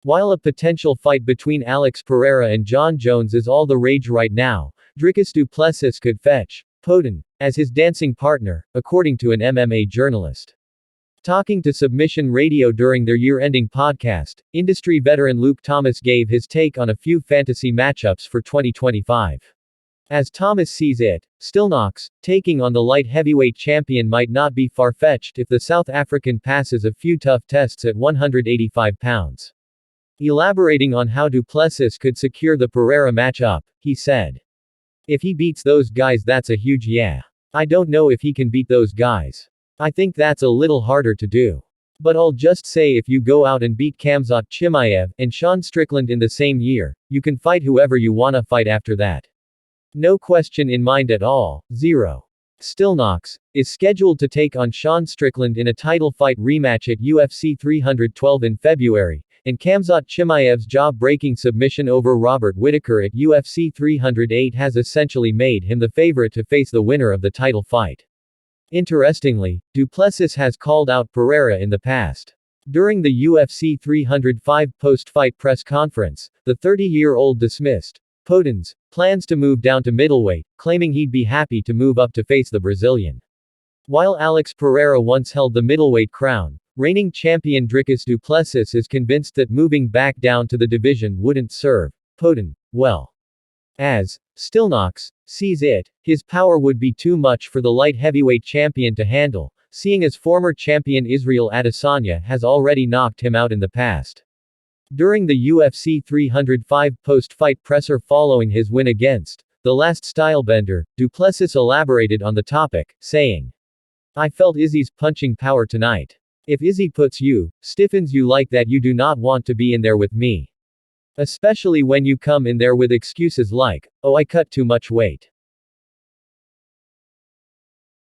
While a potential fight between Alex Pereira and Jon Jones is all the rage right now, Dricus du Plessis could fetch Poatan as his dancing partner, according to an MMA journalist. Talking to Submission Radio during their year-ending podcast, industry veteran Luke Thomas gave his take on a few fantasy matchups for 2025. As Thomas sees it, Stillknocks, taking on the light heavyweight champion might not be far-fetched if the South African passes a few tough tests at 185 pounds. Elaborating on how du Plessis could secure the Pereira matchup, he said, "If he beats those guys, that's a huge yeah. I don't know if he can beat those guys. I think that's a little harder to do. But I'll just say if you go out and beat Khamzat, Chimaev, and Sean Strickland in the same year, you can fight whoever you wanna fight after that. No question in mind at all, zero." Stillknocks is scheduled to take on Sean Strickland in a title fight rematch at UFC 312 in February, and Khamzat Chimaev's jaw-breaking submission over Robert Whittaker at UFC 308 has essentially made him the favorite to face the winner of the title fight. Interestingly, du Plessis has called out Pereira in the past. During the UFC 305 post-fight press conference, the 30-year-old dismissed Poatan's plans to move down to middleweight, claiming he'd be happy to move up to face the Brazilian. While Alex Pereira once held the middleweight crown, reigning champion Dricus du Plessis is convinced that moving back down to the division wouldn't serve Poatan well. As Stillknocks sees it, his power would be too much for the light heavyweight champion to handle, seeing as former champion Israel Adesanya has already knocked him out in the past. During the UFC 305 post-fight presser following his win against the last stylebender, du Plessis elaborated on the topic, saying, "I felt Izzy's punching power tonight. If Izzy puts you, stiffens you like that, you do not want to be in there with me. Especially when you come in there with excuses like, oh, I cut too much weight.